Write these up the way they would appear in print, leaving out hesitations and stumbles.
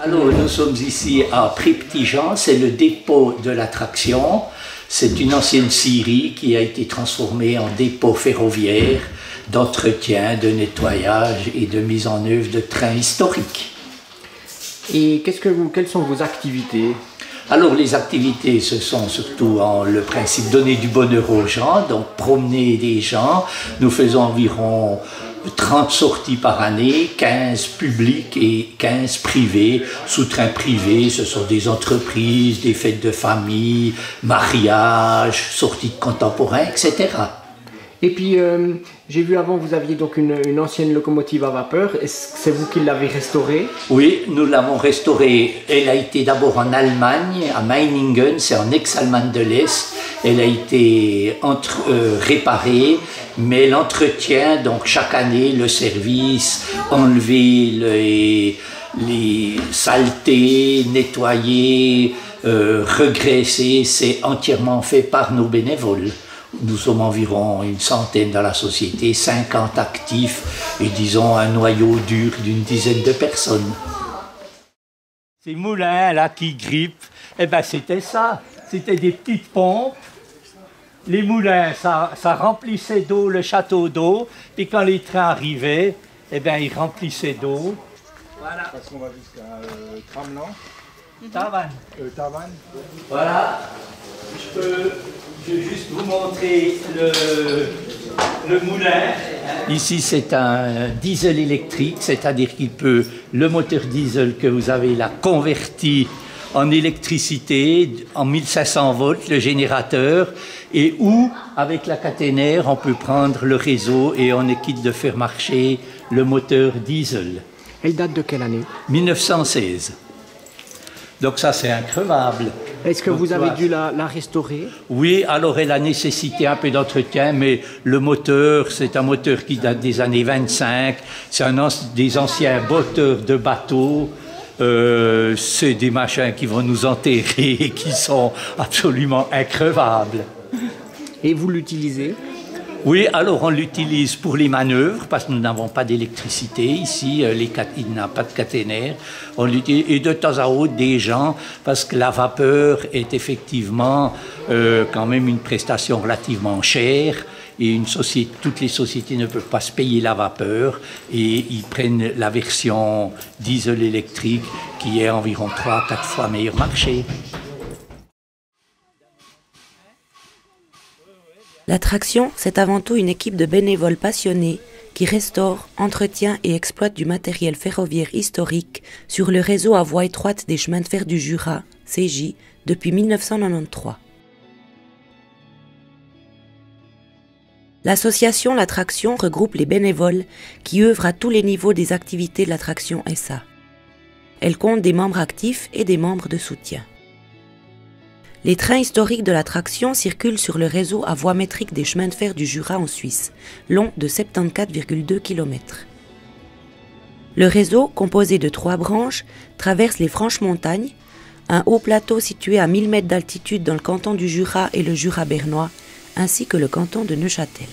Alors, nous sommes ici à Pré-Petit-Jean, c'est le dépôt de l'attraction. C'est une ancienne scierie qui a été transformée en dépôt ferroviaire d'entretien, de nettoyage et de mise en œuvre de trains historiques. Et quelles sont vos activités? Alors les activités, ce sont surtout le principe donner du bonheur aux gens, donc promener des gens. Nous faisons environ 30 sorties par année, 15 publiques et 15 privées. Sous-trains privés, ce sont des entreprises, des fêtes de famille, mariages, sorties de contemporains, etc. Et puis, j'ai vu avant, vous aviez donc une ancienne locomotive à vapeur. Est-ce que c'est vous qui l'avez restaurée? Oui, nous l'avons restaurée. Elle a été d'abord en Allemagne, à Meiningen, c'est en ex-Allemagne de l'Est. Elle a été réparée, mais l'entretien, donc chaque année, le service, enlever les saletés, nettoyer, regraisser, c'est entièrement fait par nos bénévoles. Nous sommes environ une centaine dans la société, 50 actifs et disons un noyau dur d'une dizaine de personnes. Ces moulins là qui grippent, eh ben c'était ça, c'était des petites pompes. Les moulins, ça remplissait d'eau le château d'eau, puis quand les trains arrivaient, eh ben ils remplissaient d'eau. Voilà. Parce qu'on va jusqu'à Tramelan. Tavannes. Tavannes. Voilà. Je vais juste vous montrer le moulin. Ici, c'est un diesel électrique, c'est-à-dire qu'il peut, le moteur diesel que vous avez là, converti en électricité, en 1500 volts, le générateur, et où, avec la caténaire, on peut prendre le réseau et on est quitte de faire marcher le moteur diesel. Elle date de quelle année? 1916. Donc ça, c'est increvable. Est-ce que vous avez dû la restaurer? Oui, alors elle a nécessité un peu d'entretien, mais le moteur, c'est un moteur qui date des années 25. C'est des anciens moteurs de bateaux. C'est des machins qui vont nous enterrer et qui sont absolument increvables. Et vous l'utilisez? Oui, alors on l'utilise pour les manœuvres, parce que nous n'avons pas d'électricité ici, il n'a pas de caténaire. On l'utilise, et de temps à autre des gens, parce que la vapeur est effectivement quand même une prestation relativement chère, et toutes les sociétés ne peuvent pas se payer la vapeur, et ils prennent la version diesel électrique, qui est environ 3 à 4 fois meilleur marché. L'attraction, c'est avant tout une équipe de bénévoles passionnés qui restaurent, entretiennent et exploitent du matériel ferroviaire historique sur le réseau à voie étroite des chemins de fer du Jura, CJ, depuis 1993. L'association L'Attraction regroupe les bénévoles qui œuvrent à tous les niveaux des activités de l'Attraction SA. Elle compte des membres actifs et des membres de soutien. Les trains historiques de l'attraction circulent sur le réseau à voie métrique des chemins de fer du Jura en Suisse, long de 74,2 km. Le réseau, composé de 3 branches, traverse les Franches-Montagnes, un haut plateau situé à 1000 mètres d'altitude dans le canton du Jura et le Jura bernois, ainsi que le canton de Neuchâtel.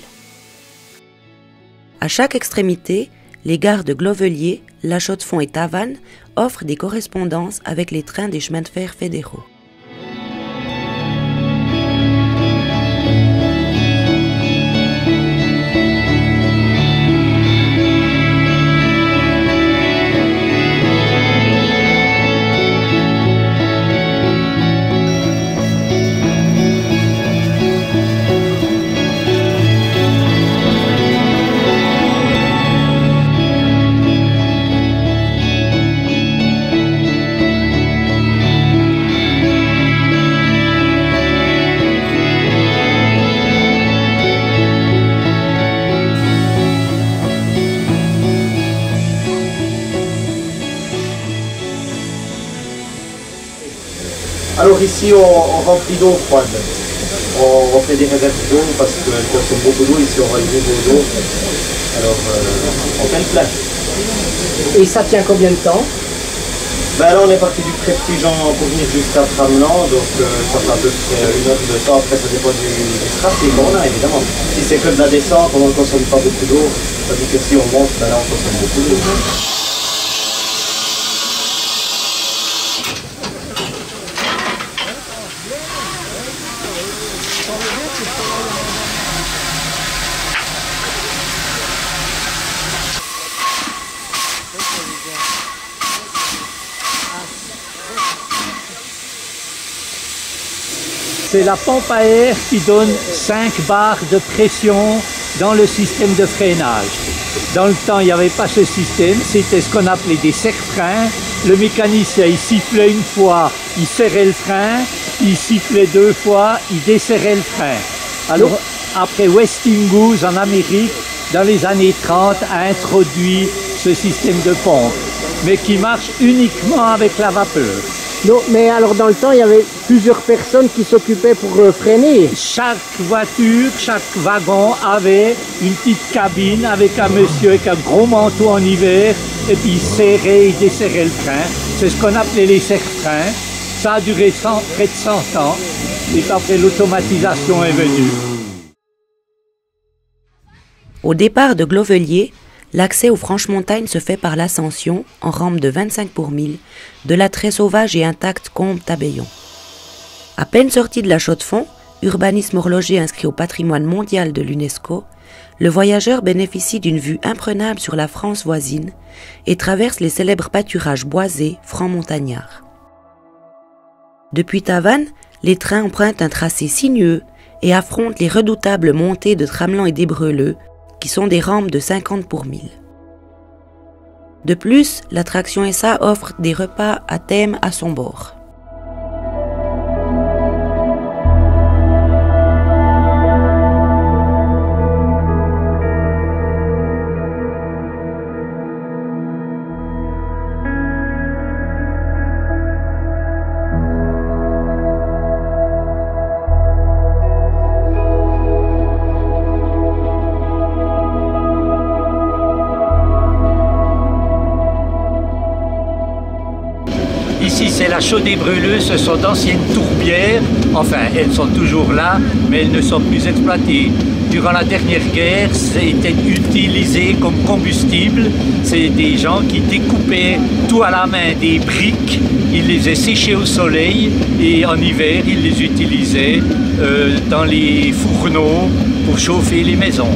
À chaque extrémité, les gares de Glovelier, La Chaux-de-Fonds et Tavannes offrent des correspondances avec les trains des chemins de fer fédéraux. Alors ici on remplit d'eau froide. On fait des réserves d'eau parce qu'elles consomment beaucoup d'eau. Ici on va lever d'eau. Alors on fait le plein. Et ça tient combien de temps? Ben là on est parti du Pré-Petit-Jean pour venir jusqu'à Tramelan, donc ça fait à peu près 1 heure de temps. Après ça dépend du trafic qu'on a évidemment. Si c'est que de la descente, on ne consomme pas beaucoup d'eau. Tandis que si on monte, ben là on consomme beaucoup d'eau. C'est la pompe à air qui donne 5 bars de pression dans le système de freinage. Dans le temps, il n'y avait pas ce système, c'était ce qu'on appelait des serre-freins. Le mécanicien, il sifflait une fois, il serrait le frein, il sifflait 2 fois, il desserrait le frein. Alors, après Westinghouse en Amérique, dans les années 30, a introduit ce système de pompe, mais qui marche uniquement avec la vapeur. Non, mais alors dans le temps, il y avait plusieurs personnes qui s'occupaient pour freiner. Chaque voiture, chaque wagon avait une petite cabine avec un monsieur avec un gros manteau en hiver, et puis il serrait, il desserrait le frein. C'est ce qu'on appelait les serre-freins. Ça a duré près de 100 ans, et après l'automatisation est venue. Au départ de Glovelier, l'accès aux Franches-Montagnes se fait par l'ascension, en rampe de 25 pour 1000, de la très sauvage et intacte Combe-Tabellon. À peine sorti de la Chaux-de-Fonds, urbanisme horloger inscrit au patrimoine mondial de l'UNESCO, le voyageur bénéficie d'une vue imprenable sur la France voisine et traverse les célèbres pâturages boisés francs-montagnards. Depuis Tavannes, les trains empruntent un tracé sinueux et affrontent les redoutables montées de Tramelan et d'Ébreleux, qui sont des rampes de 50 pour 1000. De plus, l'attraction SA offre des repas à thème à son bord. Ici, c'est la Chaux des Brûleux, ce sont d'anciennes tourbières. Enfin, elles sont toujours là, mais elles ne sont plus exploitées. Durant la dernière guerre, c'était utilisé comme combustible. C'est des gens qui découpaient tout à la main des briques, ils les séchaient au soleil et en hiver, ils les utilisaient dans les fourneaux pour chauffer les maisons.